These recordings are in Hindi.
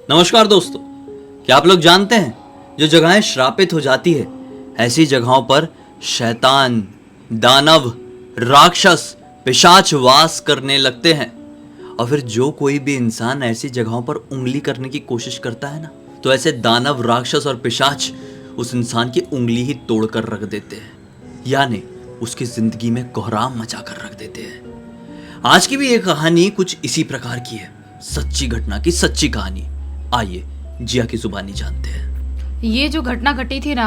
नमस्कार दोस्तों, क्या आप लोग जानते हैं जो जगहें श्रापित हो जाती है ऐसी जगहों पर शैतान, दानव, राक्षस, पिशाच वास करने लगते हैं। और फिर जो कोई भी इंसान ऐसी जगहों पर उंगली करने की कोशिश करता है ना, तो ऐसे दानव, राक्षस और पिशाच उस इंसान की उंगली ही तोड़ कर रख देते हैं, यानी उसकी जिंदगी में कोहराम मचा कर रख देते हैं। आज की भी एक कहानी कुछ इसी प्रकार की है, सच्ची घटना की सच्ची कहानी। आइए जिया की जुबानी जानते हैं। ये जो घटना घटी थी ना,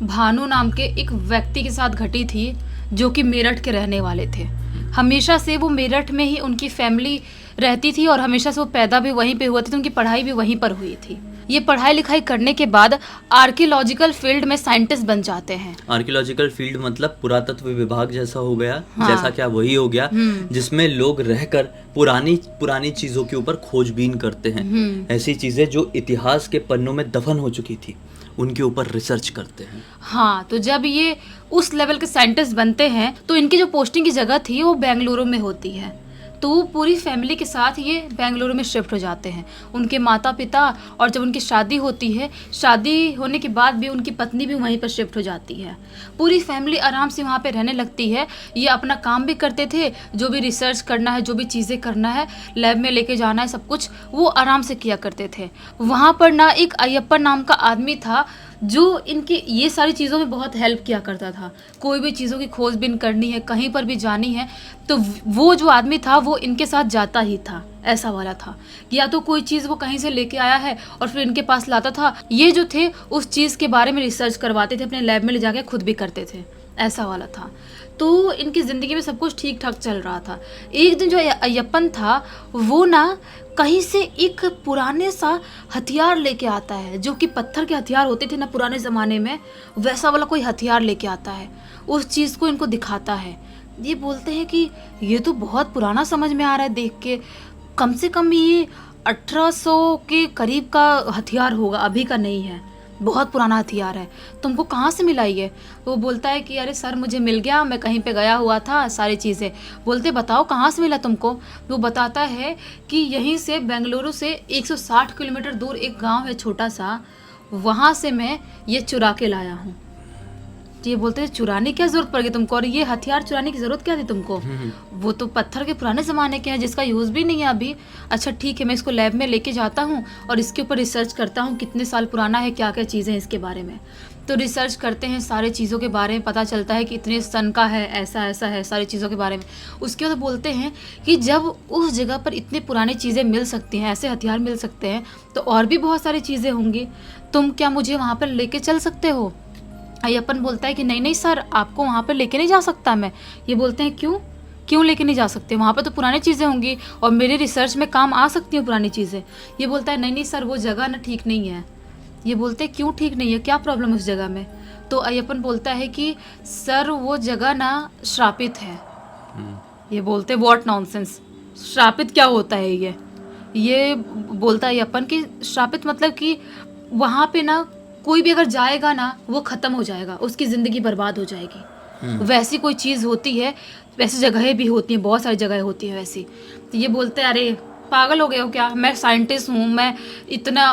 भानु नाम के एक व्यक्ति के साथ घटी थी, जो कि मेरठ के रहने वाले थे। हमेशा से वो मेरठ में ही उनकी फैमिली रहती थी और हमेशा से वो पैदा भी वहीं पे हुए थे, तो उनकी पढ़ाई भी वहीं पर हुई थी। ये पढ़ाई लिखाई करने के बाद आर्कियोलॉजिकल फील्ड में साइंटिस्ट बन जाते हैं। आर्कियोलॉजिकल फील्ड मतलब पुरातत्व विभाग जैसा हो गया। हाँ। जैसा क्या वही हो गया जिसमें लोग रहकर पुरानी पुरानी चीजों के ऊपर खोजबीन करते हैं। ऐसी चीजें जो इतिहास के पन्नों में दफन हो चुकी थी उनके ऊपर रिसर्च करते हैं। हाँ, तो जब ये उस लेवल के साइंटिस्ट बनते हैं तो इनकी जो पोस्टिंग की जगह थी वो बेंगलुरु में होती है। तो वो पूरी फैमिली के साथ ये बेंगलुरु में शिफ्ट हो जाते हैं। उनके माता पिता, और जब उनकी शादी होती है, शादी होने के बाद भी उनकी पत्नी भी वहीं पर शिफ्ट हो जाती है। पूरी फैमिली आराम से वहाँ पे रहने लगती है। ये अपना काम भी करते थे, जो भी रिसर्च करना है, जो भी चीज़ें करना है, लैब में लेके जाना है, सब कुछ वो आराम से किया करते थे। वहाँ पर ना एक अय्यप्पन नाम का आदमी था जो इनकी ये सारी चीज़ों में बहुत हेल्प किया करता था। कोई भी चीज़ों की खोजबीन करनी है, कहीं पर भी जानी है, तो वो जो आदमी था वो इनके साथ जाता ही था। ऐसा वाला था, या तो कोई चीज़ वो कहीं से लेके आया है और फिर इनके पास लाता था। ये जो थे उस चीज़ के बारे में रिसर्च करवाते थे, अपने लैब में ले जाके खुद भी करते थे। ऐसा वाला था। तो इनकी ज़िंदगी में सब कुछ ठीक ठाक चल रहा था। एक दिन जो अय्यप्पन था वो ना कहीं से एक पुराने सा हथियार लेके आता है, जो कि पत्थर के हथियार होते थे ना पुराने ज़माने में, वैसा वाला कोई हथियार लेके आता है। उस चीज़ को इनको दिखाता है। ये बोलते हैं कि ये तो बहुत पुराना समझ में आ रहा है देख के, कम से कम ये 1800 के करीब का हथियार होगा, अभी का नहीं है, बहुत पुराना हथियार है। तुमको कहाँ से मिला ये? वो बोलता है कि अरे सर मुझे मिल गया, मैं कहीं पे गया हुआ था, सारी चीज़ें। बोलते बताओ कहाँ से मिला तुमको? वो बताता है कि यहीं से बेंगलुरु से 160 किलोमीटर दूर एक गांव है छोटा सा, वहाँ से मैं ये चुरा के लाया हूँ। ये बोलते हैं चुराने क्या जरूरत पड़ गई तुमको, और ये हथियार चुराने की जरूरत क्या थी तुमको? वो तो पत्थर के पुराने ज़माने के हैं जिसका यूज़ भी नहीं है अभी। अच्छा ठीक है, मैं इसको लैब में लेके जाता हूँ और इसके ऊपर रिसर्च करता हूँ कितने साल पुराना है, क्या क्या चीज़ें हैं इसके बारे में। तो रिसर्च करते हैं, सारे चीज़ों के बारे में पता चलता है कि इतने सन का है, ऐसा ऐसा है, सारी चीज़ों के बारे में। उसके बाद बोलते हैं कि जब उस जगह पर इतनी पुरानी चीज़ें मिल सकती हैं, ऐसे हथियार मिल सकते हैं, तो और भी बहुत सारी चीज़ें होंगी। तुम क्या मुझे वहाँ पर लेके चल सकते हो? अय्यप्पन बोलता है कि नहीं नहीं सर, आपको वहाँ पर लेके नहीं जा सकता मैं। ये बोलते हैं क्यों लेके नहीं जा सकते? वहाँ पर तो पुरानी चीज़ें होंगी और मेरे रिसर्च में काम आ सकती हैं पुरानी चीज़ें। ये बोलता है नहीं नहीं सर, वो जगह ना ठीक नहीं है। ये बोलते हैं क्यों ठीक नहीं है, क्या प्रॉब्लम उस जगह में? तो अय्यप्पन बोलता है कि सर वो जगह ना श्रापित है। ये बोलते व्हाट नॉनसेंस, श्रापित क्या होता है ये बोलता है अय्यप्पन कि श्रापित मतलब कि वहाँ पे ना कोई भी अगर जाएगा ना वो ख़त्म हो जाएगा, उसकी ज़िंदगी बर्बाद हो जाएगी। वैसी कोई चीज़ होती है, वैसी जगहें भी होती हैं, बहुत सारी जगहें होती हैं वैसी। तो ये बोलते हैं अरे पागल हो गए हो क्या, मैं साइंटिस्ट हूँ, मैं इतना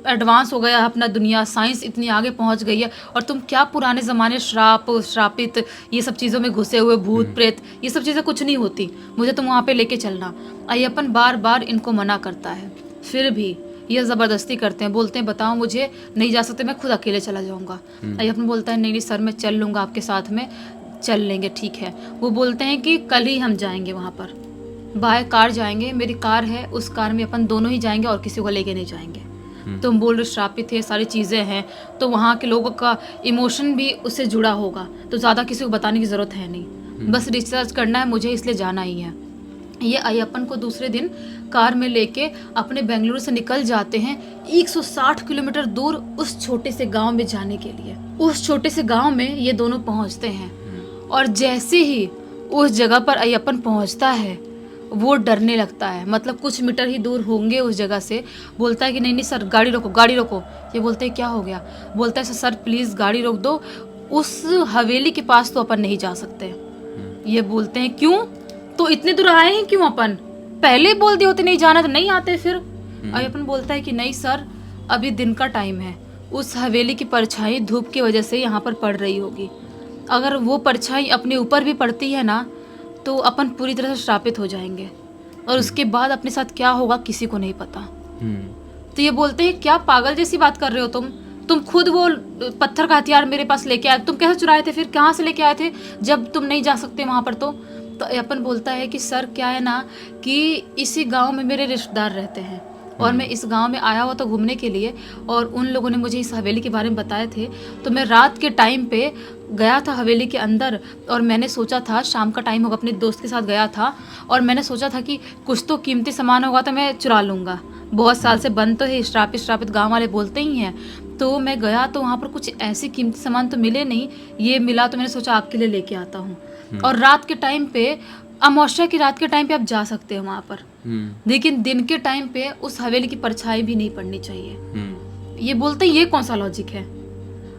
एडवांस हो गया अपना दुनिया, साइंस इतनी आगे पहुँच गई है, और तुम क्या पुराने ज़माने श्रापित ये सब चीज़ों में घुसे हुए, भूत प्रेत, ये सब चीज़ें कुछ नहीं होती, मुझे तुम वहाँ पर लेके चलना। अय्यप्पन बार बार इनको मना करता है, फिर भी ये ज़बरदस्ती करते हैं। बोलते हैं बताओ मुझे नहीं जा सकते, मैं खुद अकेले चला जाऊँगा। अय्यप्पन बोलता है नहीं नहीं सर, मैं चल लूँगा आपके साथ में, चल लेंगे ठीक है। वो बोलते हैं कि कल ही हम जाएंगे वहाँ पर, बाय कार जाएंगे, मेरी कार है, उस कार में अपन दोनों ही जाएंगे और किसी को लेके नहीं जाएंगे। तुम बोल रहे श्रापित थे, सारी चीज़ें हैं, तो वहाँ के लोगों का इमोशन भी उससे जुड़ा होगा, तो ज़्यादा किसी को बताने की ज़रूरत है नहीं, बस रिसर्च करना है मुझे, इसलिए जाना ही है। ये अय्यप्पन को दूसरे दिन कार में लेके अपने बेंगलुरु से निकल जाते हैं 160 किलोमीटर दूर उस छोटे से गांव में जाने के लिए। उस छोटे से गांव में ये दोनों पहुंचते हैं, और जैसे ही उस जगह पर अय्यप्पन पहुंचता है वो डरने लगता है। मतलब कुछ मीटर ही दूर होंगे उस जगह से। बोलता है कि नहीं नहीं सर, गाड़ी रोको गाड़ी रोको। ये बोलते हैं क्या हो गया? बोलता है सर प्लीज़ गाड़ी रोक दो, उस हवेली के पास तो अपन नहीं जा सकते। ये बोलते हैं क्यों? तो इतने दूर आए हैं क्यों अपन? पहले बोल दिए होते नहीं जाना तो नहीं आते फिर। अय्यप्पन बोलता है कि नहीं सर, अभी दिन का टाइम है, उस हवेली की परछाई धूप की वजह से यहाँ पर पड़ रही होगी। अगर वो परछाई अपने ऊपर भी पड़ती है ना तो अपन पूरी तरह से श्रापित हो जाएंगे, और उसके बाद अपने साथ क्या होगा किसी को नहीं पता। तो ये बोलते हैं क्या पागल जैसी बात कर रहे हो तुम खुद वो पत्थर का हथियार मेरे पास लेके आए, तुम कैसे चुराए थे, फिर कहाँ से लेके आए थे जब तुम नहीं जा सकते वहाँ पर। तो अय्यप्पन बोलता है कि सर क्या है ना कि इसी गांव में मेरे रिश्तेदार रहते हैं और मैं इस गांव में आया हुआ था घूमने के लिए, और उन लोगों ने मुझे इस हवेली के बारे में बताए थे। तो मैं रात के टाइम पे गया था हवेली के अंदर, और मैंने सोचा था शाम का टाइम होगा, अपने दोस्त के साथ गया था और मैंने सोचा था कि कुछ तो कीमती सामान होगा तो मैं चुरा लूँगा। बहुत साल से बंद तो है, श्रापित गाँव वाले बोलते ही हैं। तो मैं गया तो वहाँ पर कुछ ऐसे कीमती सामान तो मिले नहीं, ये मिला तो मैंने सोचा आपके लिए लेके आता हूँ। और रात के टाइम पे, अमावस्या की रात के टाइम पे आप जा सकते हैं वहाँ पर, लेकिन दिन के टाइम पे उस हवेली की परछाई भी नहीं पड़नी चाहिए। ये बोलते हैं ये कौन सा लॉजिक है,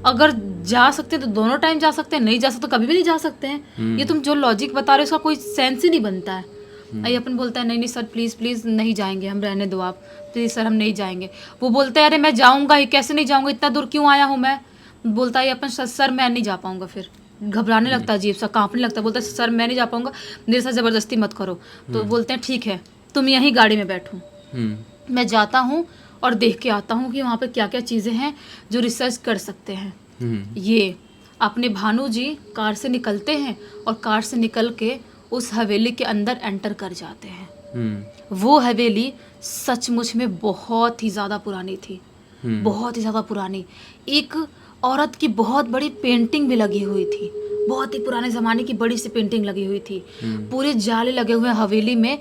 अगर जा सकते हैं तो दोनों टाइम जा सकते हैं, नहीं जा सकते तो कभी भी नहीं जा सकते हैं। ये तुम जो लॉजिक बता रहे हो उसका कोई सेंस ही नहीं बनता है। अय्यप्पन बोलता है नहीं नहीं सर प्लीज़ प्लीज़ नहीं जाएंगे, हम रहने दो आप, प्लीज़ सर हम नहीं जाएंगे। वो बोलते हैं अरे मैं जाऊँगा ही, कैसे नहीं जाऊँगा, इतना दूर क्यों आया हूँ मैं। बोलता है अय्यप्पन सर मैं नहीं जा पाऊँगा, फिर घबराने लगता है, अजीब सा कांपने लगता है। बोलता है सर मैं नहीं जा पाऊँगा, मेरे साथ ज़बरदस्ती मत करो। तो बोलते हैं ठीक है तुम यहीं गाड़ी में बैठो, मैं जाता हूँ और देख के आता हूँ कि वहाँ पे क्या क्या चीज़ें हैं जो रिसर्च कर सकते हैं। ये अपने भानु जी कार से निकलते हैं और कार से निकल के उस हवेली के अंदर एंटर कर जाते हैं। वो हवेली सचमुच में बहुत ही ज़्यादा पुरानी थी, बहुत ही ज़्यादा पुरानी। एक औरत की बहुत बड़ी पेंटिंग भी लगी हुई थी, बहुत ही पुराने ज़माने की बड़ी सी पेंटिंग लगी हुई थी। पूरे जाले लगे हुए हैं हवेली में।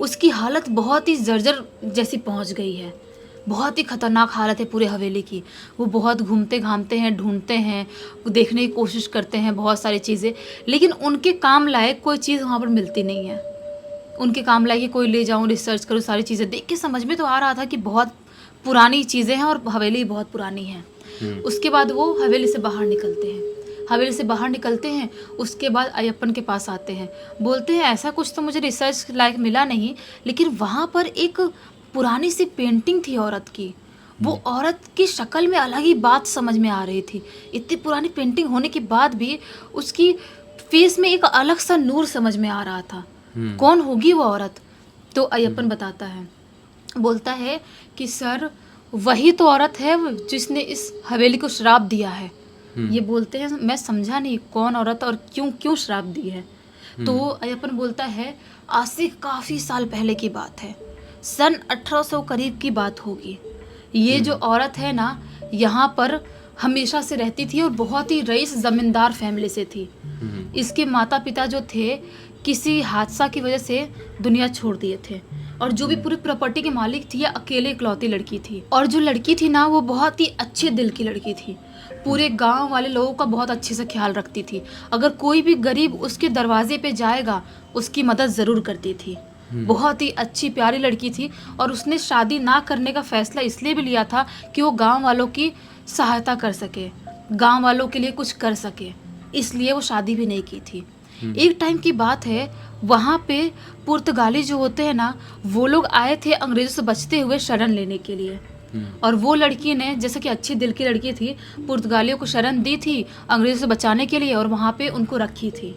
उसकी हालत बहुत ही जर्जर जैसी पहुंच गई है, बहुत ही खतरनाक हालत है पूरे हवेली की। वो बहुत घूमते घामते हैं, ढूंढते हैं, देखने की कोशिश करते हैं बहुत सारी चीज़ें, लेकिन उनके काम लायक कोई चीज़ वहाँ पर मिलती नहीं है। उनके काम लायक कोई ले जाऊँ रिसर्च करूँ, सारी चीज़ें देख के समझ में तो आ रहा था कि बहुत पुरानी चीज़ें हैं और हवेली बहुत पुरानी है। उसके बाद वो हवेली से बाहर निकलते हैं। हवेली से बाहर निकलते हैं, उसके बाद अय्यप्पन के पास आते हैं। बोलते हैं ऐसा कुछ तो मुझे रिसर्च लायक मिला नहीं, लेकिन वहाँ पर एक पुरानी सी पेंटिंग थी औरत की। वो औरत की शक्ल में अलग ही बात समझ में आ रही थी। इतनी पुरानी पेंटिंग होने के बाद भी उसकी फेस में एक अलग सा नूर समझ में आ रहा था। कौन होगी वो औरत? तो अय्यप्पन बताता है, बोलता है कि सर वही तो औरत है जिसने इस हवेली को श्राप दिया है। ये बोलते हैं मैं समझा नहीं कौन औरत और क्यों श्राप दी है। तो अय्यप्पन बोलता है आज से काफ़ी साल पहले की बात है, सन 1800 करीब की बात होगी। ये जो औरत है ना यहाँ पर हमेशा से रहती थी और बहुत ही रईस ज़मींदार फैमिली से थी। इसके माता पिता जो थे किसी हादसा की वजह से दुनिया छोड़ दिए थे, और जो भी पूरी प्रॉपर्टी के मालिक थी ये अकेले इकलौती लड़की थी। और जो लड़की थी ना वो बहुत ही अच्छे दिल की लड़की थी, पूरे गांव वाले लोगों का बहुत अच्छे से ख्याल रखती थी। अगर कोई भी गरीब उसके दरवाजे पे जाएगा उसकी मदद ज़रूर करती थी। बहुत ही अच्छी प्यारी लड़की थी, और उसने शादी ना करने का फैसला इसलिए भी लिया था कि वो गांव वालों की सहायता कर सके, गांव वालों के लिए कुछ कर सके, इसलिए वो शादी भी नहीं की थी। एक टाइम की बात है, वहाँ पे पुर्तगाली जो होते हैं ना वो लोग आए थे अंग्रेज़ों से बचते हुए शरण लेने के लिए, और वो लड़की ने जैसे कि अच्छी दिल की लड़की थी पुर्तगालियों को शरण दी थी अंग्रेज़ों से बचाने के लिए, और वहाँ पे उनको रखी थी।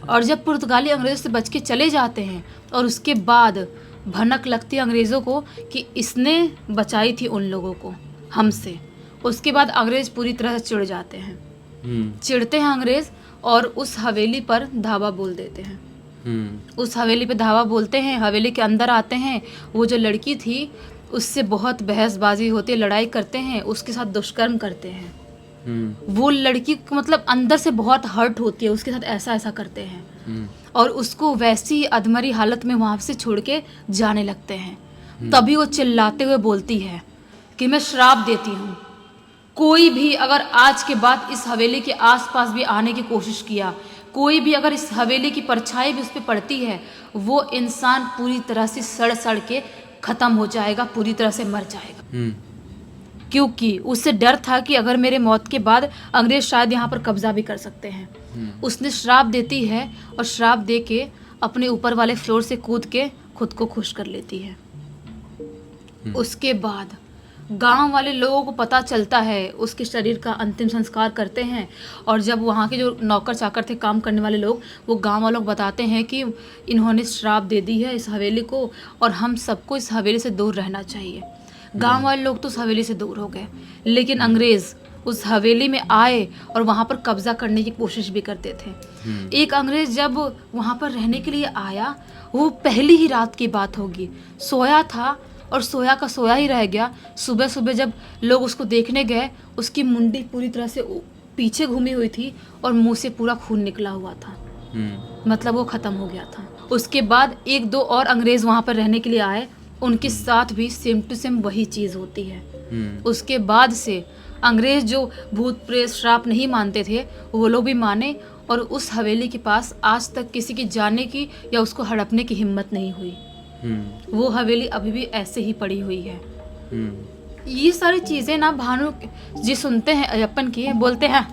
और जब पुर्तगाली अंग्रेज़ों से बच के चले जाते हैं और उसके बाद भनक लगती है अंग्रेज़ों को कि इसने बचाई थी उन लोगों को हमसे, उसके बाद अंग्रेज़ पूरी तरह से चिढ़ जाते हैं। चिढ़ते हैं अंग्रेज़ और उस हवेली पर धावा बोल देते हैं। उस हवेली पे धावा बोलते हैं, हवेली के अंदर आते हैं। वो जो लड़की थी उससे बहुत बहसबाजी होती है, लड़ाई करते हैं, उसके साथ दुष्कर्म करते हैं। वो लड़की को मतलब अंदर से बहुत हर्ट होती है, उसके साथ ऐसा ऐसा करते हैं, और उसको वैसी अधमरी हालत में वहाँ से छोड़ के जाने लगते हैं। तभी वो चिल्लाते हुए बोलती है कि मैं श्राप देती हूँ, कोई भी अगर आज के बाद इस हवेली के आसपास भी आने की कोशिश किया, कोई भी अगर इस हवेली की परछाई भी उस पर पड़ती है, वो इंसान पूरी तरह से सड़ सड़ के ख़त्म हो जाएगा, पूरी तरह से मर जाएगा। क्योंकि उससे डर था कि अगर मेरे मौत के बाद अंग्रेज़ शायद यहाँ पर कब्जा भी कर सकते हैं। उसने श्राप देती है और श्राप दे के अपने ऊपर वाले फ्लोर से कूद के खुद को खुश कर लेती है। उसके बाद गांव वाले लोगों को पता चलता है, उसके शरीर का अंतिम संस्कार करते हैं। और जब वहाँ के जो नौकर चाकर थे, काम करने वाले लोग, वो गांव वालों को बताते हैं कि इन्होंने श्राप दे दी है इस हवेली को और हम सबको इस हवेली से दूर रहना चाहिए। गांव वाले लोग तो उस हवेली से दूर हो गए, लेकिन अंग्रेज़ उस हवेली में आए और वहाँ पर कब्जा करने की कोशिश भी करते थे। एक अंग्रेज़ जब वहाँ पर रहने के लिए आया, वो पहली ही रात की बात होगी, सोया था और सोया का सोया ही रह गया। सुबह सुबह जब लोग उसको देखने गए, उसकी मुंडी पूरी तरह से पीछे घूमी हुई थी और मुंह से पूरा खून निकला हुआ था। मतलब वो ख़त्म हो गया था। उसके बाद एक दो और अंग्रेज़ वहाँ पर रहने के लिए आए, उनके साथ भी सेम टू सेम वही चीज़ होती है। उसके बाद से अंग्रेज़ जो भूत प्रेत श्राप नहीं मानते थे, वो लोग भी माने और उस हवेली के पास आज तक किसी की जाने की या उसको हड़पने की हिम्मत नहीं हुई। वो हवेली अभी भी ऐसे ही पड़ी हुई है। ये सारी चीज़ें ना भानु जी सुनते हैं अयप्पन की, बोलते हैं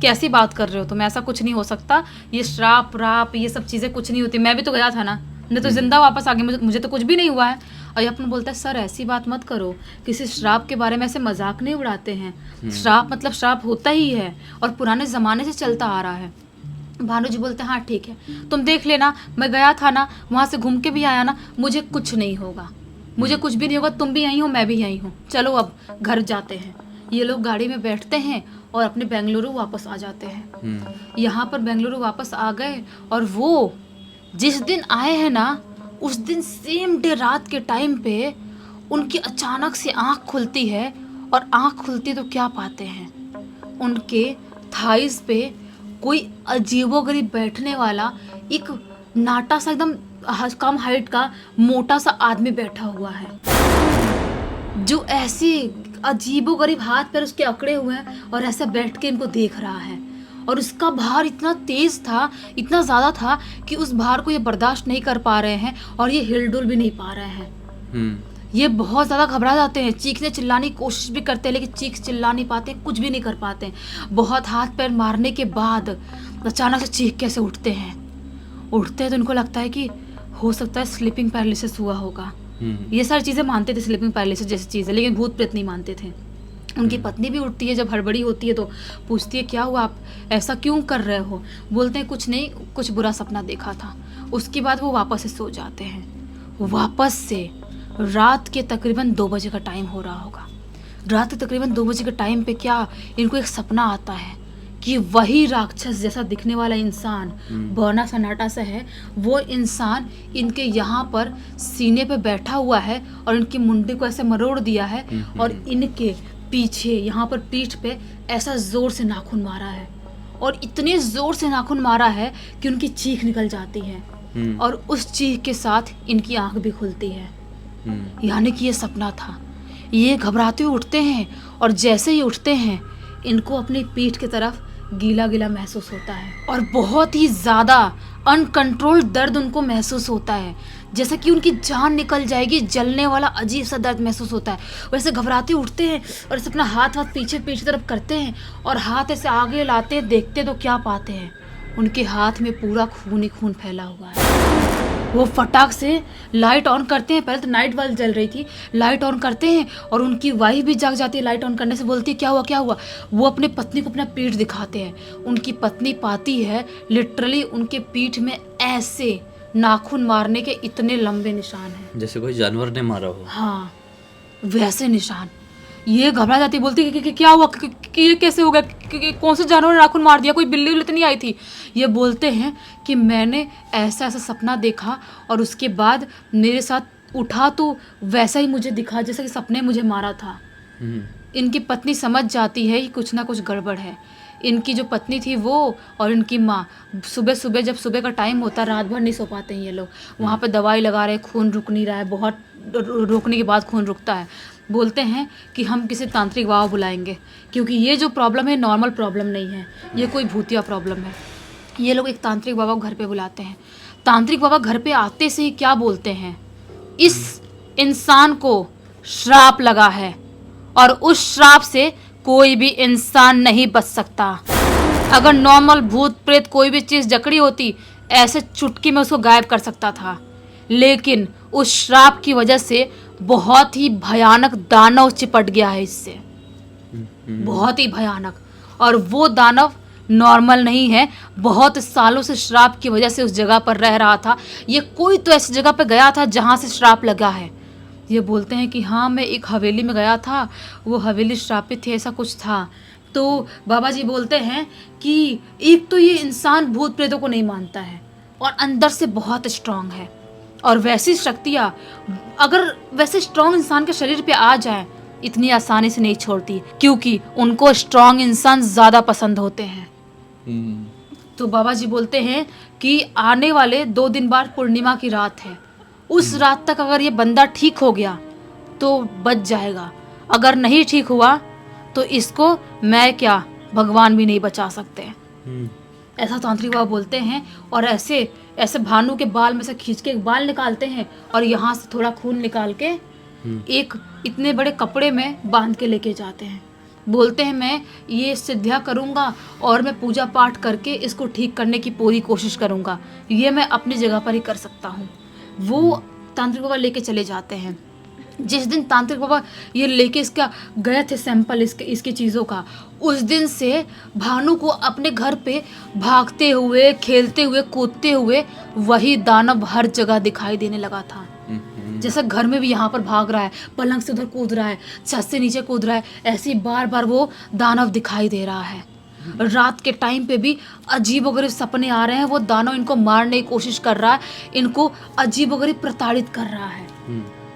कैसी बात कर रहे हो तुम, ऐसा कुछ नहीं हो सकता, ये श्राप राप ये सब चीज़ें कुछ नहीं होती, मैं भी तो गया था ना, मैं तो जिंदा वापस आ गई, मुझे तो कुछ भी नहीं हुआ है। अयप्पन बोलता है सर ऐसी बात मत करो, किसी श्राप के बारे में ऐसे मजाक नहीं उड़ाते हैं। श्राप मतलब श्राप होता ही है और पुराने ज़माने से चलता आ रहा है। भानु जी बोलते हैं हाँ ठीक है, तुम देख लेना, मैं गया था ना, वहाँ से घूम के भी आया ना, मुझे कुछ नहीं होगा, मुझे कुछ भी नहीं होगा, तुम भी यहीं हो मैं भी यहीं हूँ, चलो अब घर जाते हैं। ये लोग गाड़ी में बैठते हैं और अपने बेंगलुरु वापस आ जाते हैं। यहाँ पर बेंगलुरु वापस आ गए और वो जिस दिन आए हैं ना, उस दिन सेम डे रात के टाइम पे उनकी अचानक से आँख खुलती है और आँख खुलती तो क्या पाते हैं, उनके थाइस पे कोई अजीबोगरीब बैठने वाला एक नाटा सा एकदम कम हाइट का मोटा सा आदमी बैठा हुआ है, जो ऐसे अजीबोगरीब हाथ पैर उसके अकड़े हुए हैं और ऐसे बैठ के इनको देख रहा है। और उसका भार इतना तेज था, इतना ज़्यादा था कि उस भार को ये बर्दाश्त नहीं कर पा रहे हैं और ये हिलडुल भी नहीं पा रहे हैं। ये बहुत ज़्यादा घबरा जाते हैं, चीखने चिल्लाने की कोशिश भी करते हैं, लेकिन चीख चिल्ला नहीं पाते, कुछ भी नहीं कर पाते। बहुत हाथ पैर मारने के बाद अचानक से चीख कैसे उठते हैं तो इनको लगता है कि हो सकता है स्लीपिंग पैरालिसिस हुआ होगा। ये सारी चीज़ें मानते थे, स्लीपिंग पैरालिसिस जैसी चीज़ है, लेकिन भूत प्रेत नहीं मानते थे। उनकी पत्नी भी उठती है, जब हड़बड़ी होती है तो पूछती है क्या हुआ, आप ऐसा क्यों कर रहे हो। बोलते हैं कुछ नहीं, कुछ बुरा सपना देखा था। उसके बाद वो वापस से सो जाते हैं। वापस से रात के तकरीबन 2 बजे का टाइम हो रहा होगा। रात के तकरीबन 2 बजे के टाइम पे क्या इनको एक सपना आता है कि वही राक्षस जैसा दिखने वाला इंसान, बौना सन्नाटा सा है, वो इंसान इनके यहाँ पर सीने पे बैठा हुआ है और इनकी मुंडी को ऐसे मरोड़ दिया है और इनके पीछे यहाँ पर पीठ पे ऐसा जोर से नाखून मारा है और इतने जोर से नाखून मारा है कि उनकी चीख निकल जाती है और उस चीख के साथ इनकी आंख भी खुलती है। यानी कि ये सपना था। ये घबराते हुए उठते हैं और जैसे ही उठते हैं इनको अपनी पीठ की तरफ गीला गीला महसूस होता है और बहुत ही ज़्यादा अनकंट्रोल्ड दर्द उनको महसूस होता है, जैसे कि उनकी जान निकल जाएगी, जलने वाला अजीब सा दर्द महसूस होता है। वैसे घबराते उठते हैं और ऐसे अपना हाथ पीछे तरफ करते हैं और हाथ ऐसे आगे लाते हैं, देखते तो क्या पाते हैं, उनके हाथ में पूरा खून ही खून फैला हुआ है। वो फटाक से लाइट ऑन करते हैं, पहले तो नाइट बल्ब जल रही थी, लाइट ऑन करते हैं और उनकी वाइफ भी जाग जाती है। लाइट ऑन करने से बोलती है क्या हुआ क्या हुआ। वो अपने पत्नी को अपना पीठ दिखाते हैं। उनकी पत्नी पाती है लिटरली उनके पीठ में ऐसे नाखून मारने के इतने लंबे निशान हैं, जैसे कोई जानवर ने मारा हो। हाँ वैसे निशान। ये घबरा जाती, बोलती है कि क्या हुआ, कि ये कैसे हो गया, कौन से जानवर ने नाखून मार दिया, कोई बिल्ली उल्ली तो नहीं आई थी। ये बोलते हैं कि मैंने ऐसा ऐसा सपना देखा और उसके बाद मेरे साथ उठा तो वैसा ही मुझे दिखा जैसा कि सपने मुझे मारा था। इनकी पत्नी समझ जाती है कि कुछ ना कुछ गड़बड़ है। इनकी जो पत्नी थी वो और इनकी माँ सुबह सुबह, जब सुबह का टाइम होता है, रात भर नहीं सो पाते हैं ये लोग, वहाँ पे दवाई लगा रहे हैं, खून रुक नहीं रहा है, बहुत रोकने के बाद खून रुकता है। बोलते हैं कि हम किसी तांत्रिक बाबा बुलाएंगे, क्योंकि ये जो प्रॉब्लम है नॉर्मल प्रॉब्लम नहीं है, ये कोई भूतिया प्रॉब्लम है। ये लोग एक तांत्रिक बाबा को घर पे बुलाते हैं। तांत्रिक बाबा घर पे आते से ही क्या बोलते हैं, इस इंसान को श्राप लगा है और उस श्राप से कोई भी इंसान नहीं बच सकता। अगर नॉर्मल भूत प्रेत कोई भी चीज़ जकड़ी होती, ऐसे चुटकी में उसको गायब कर सकता था, लेकिन उस श्राप की वजह से बहुत ही भयानक दानव चिपट गया है इससे, बहुत ही भयानक। और वो दानव नॉर्मल नहीं है, बहुत सालों से श्राप की वजह से उस जगह पर रह रहा था। ये कोई तो ऐसी जगह पर गया था जहाँ से श्राप लगा है। ये बोलते हैं कि हाँ, मैं एक हवेली में गया था, वो हवेली श्रापित थी, ऐसा कुछ था। तो बाबा जी बोलते हैं कि एक तो ये इंसान भूत प्रेतों को नहीं मानता है और अंदर से बहुत स्ट्रांग है, और वैसी शक्तियाँ अगर वैसे स्ट्रांग इंसान के शरीर पे आ जाए इतनी आसानी से नहीं छोड़ती, क्योंकि उनको स्ट्रांग इंसान ज़्यादा पसंद होते हैं। तो बाबा जी बोलते हैं कि आने वाले 2 दिन बाद पूर्णिमा की रात है, उस रात तक अगर ये बंदा ठीक हो गया तो बच जाएगा, अगर नहीं ठीक हुआ तो इसको मैं क्या, भगवान भी नहीं बचा सकते। ऐसा तांत्रिक बाबा बोलते हैं। और ऐसे ऐसे भानु के बाल में से खींच के एक बाल निकालते हैं और यहाँ से थोड़ा खून निकाल के एक इतने बड़े कपड़े में बांध के लेके जाते हैं। बोलते हैं मैं ये सिद्धियाँ करूँगा और मैं पूजा पाठ करके इसको ठीक करने की पूरी कोशिश करूँगा, ये मैं अपनी जगह पर ही कर सकता हूँ। वो तांत्रिक बाबा लेके चले जाते हैं। जिस दिन तांत्रिक बाबा ये लेके इसका गए थे सैंपल इसकी चीज़ों का, उस दिन से भानु को अपने घर पे भागते हुए, खेलते हुए, कूदते हुए वही दानव हर जगह दिखाई देने लगा था। जैसे घर में भी यहाँ पर भाग रहा है, पलंग से उधर कूद रहा है, छत से नीचे कूद रहा है, ऐसे ही बार बार वो दानव दिखाई दे रहा है। रात के टाइम पे भी अजीब वगैरह सपने आ रहे हैं, वो दानव इनको मारने की कोशिश कर रहा है, इनको अजीब वगैरह प्रताड़ित कर रहा है।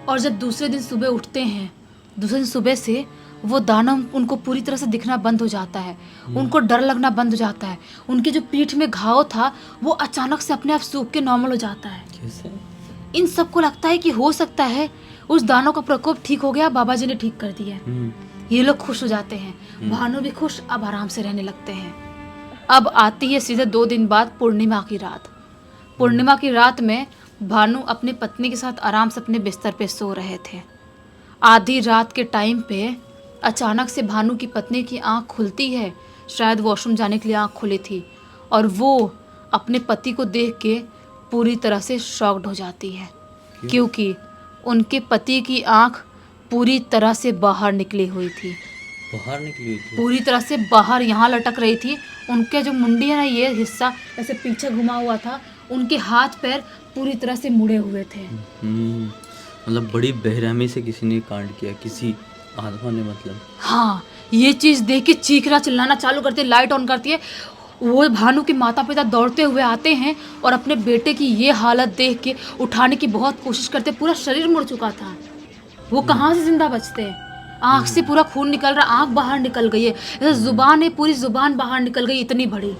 और जब दूसरे दिन सुबह उठते हैं, दूसरे दिन सुबह से वो दानव उनको पूरी तरह से दिखना बंद हो जाता है, उनको डर लगना बंद हो जाता है, उनकी जो पीठ में घाव था वो अचानक से अपने आप सूख के नॉर्मल हो जाता है। कैसे? इन सबको लगता है कि हो सकता है उस दानव का प्रकोप ठीक हो गया, बाबा जी ने ठीक कर दिया। ये लोग खुश हो जाते हैं, भानु भी खुश, अब आराम से रहने लगते हैं। अब आती है सीधे 2 दिन बाद पूर्णिमा की रात। पूर्णिमा की रात में भानु अपनी पत्नी के साथ आराम से अपने बिस्तर पे सो रहे थे। आधी रात के टाइम पे अचानक से भानु की पत्नी की आंख खुलती है, शायद वॉशरूम जाने के लिए आंख खुली थी, और वो अपने पति को देख के पूरी तरह से शॉक्ड हो जाती है, क्योंकि उनके पति की आंख पूरी तरह से बाहर निकली हुई थी। बाहर निकली हुई थी? पूरी तरह से बाहर यहाँ लटक रही थी। उनके जो मुंडी है ना, ये हिस्सा ऐसे पीछे घुमा हुआ था, उनके हाथ पैर पूरी तरह से मुड़े हुए थे। मतलब बड़ी बेरहमी से किसी ने कांड किया, किसी आत्मा ने, मतलब। हाँ, ये चीज़ देख के चीखना चिल्लाना चालू करती है, लाइट ऑन करती है। वो भानु के माता पिता दौड़ते हुए आते हैं और अपने बेटे की ये हालत देख के उठाने की बहुत कोशिश करते। पूरा शरीर मुड़ चुका था, वो कहाँ से जिंदा बचते हैं। आँख से पूरा खून निकल रहा, आँख बाहर निकल गई है, जैसे जुबान है, पूरी जुबान बाहर निकल गई, इतनी बड़ी।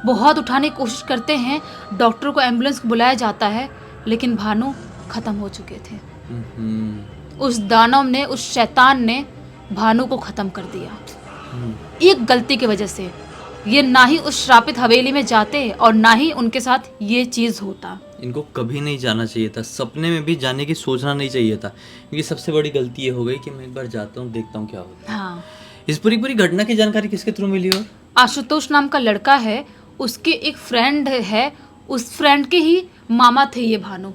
बहुत उठाने की कोशिश करते हैं, डॉक्टर को, एम्बुलेंस को बुलाया जाता है, लेकिन भानु खत्म हो चुके थे। उस दानव ने, उस शैतान ने भानु को खत्म कर दिया, एक गलती की वजह से। ये ना ही उस श्रापित हवेली में जाते और ना ही उनके साथ ये चीज़ होता। इनको कभी नहीं जाना चाहिए था, सपने में भी जाने की सोचना नहीं चाहिए था, क्योंकि सबसे बड़ी गलती ये हो गई कि मैं एक बार जाता हूँ, देखता हूँ क्या होता है। हाँ। इस पूरी घटना की जानकारी किसके थ्रू मिली? और आशुतोष नाम का लड़का है, उसके एक फ्रेंड है, उस फ्रेंड के ही मामा थे ये भानु।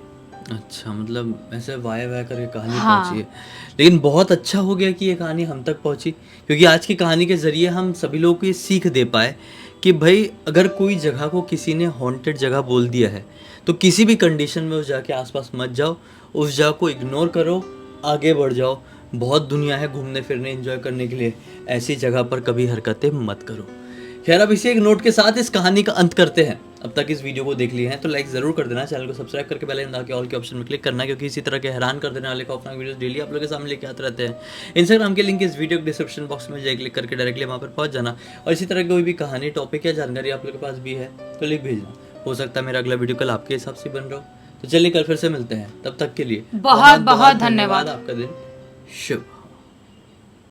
अच्छा, मतलब ऐसे वाया करके कहानी हाँ। पहुंची है। लेकिन बहुत अच्छा हो गया कि ये कहानी हम तक पहुंची, क्योंकि आज की कहानी के जरिए हम सभी लोगों को ये सीख दे पाए कि भाई अगर कोई जगह को किसी ने हॉन्टेड जगह बोल दिया है तो किसी भी कंडीशन में उस जगह के आसपास मत जाओ, उस जगह को इग्नोर करो, आगे बढ़ जाओ। बहुत दुनिया है घूमने फिरने एंजॉय करने के लिए, ऐसी जगह पर कभी हरकतें मत करो। खैर, अब इसी एक नोट के साथ इस कहानी का अंत करते हैं। अब तक इस वीडियो को देख लिए हैं तो लाइक जरूर कर देना, चैनल को सब्सक्राइब करके बेल आइकन दबा के ऑल के ऑप्शन में क्लिक करना, क्योंकि इसी तरह के हैरान कर देने वाले खौफनाक वीडियोस डेली आप लोगों के सामने लेके आते रहते हैं। इंस्टाग्राम के लिंक इस वीडियो के डिस्क्रिप्शन बॉक्स में जाकर क्लिक करके डायरेक्टली वहाँ पर पहुंच जाना, और इसी तरह की कोई भी कहानी, टॉपिक या जानकारी आप लोगों के पास भी है तो लिख भेजना। हो सकता है मेरा अगला वीडियो कल आपके हिसाब से बन रहा हो। तो चलिए कल फिर से मिलते हैं, तब तक के लिए बहुत बहुत धन्यवाद। आपका दिन शुभ।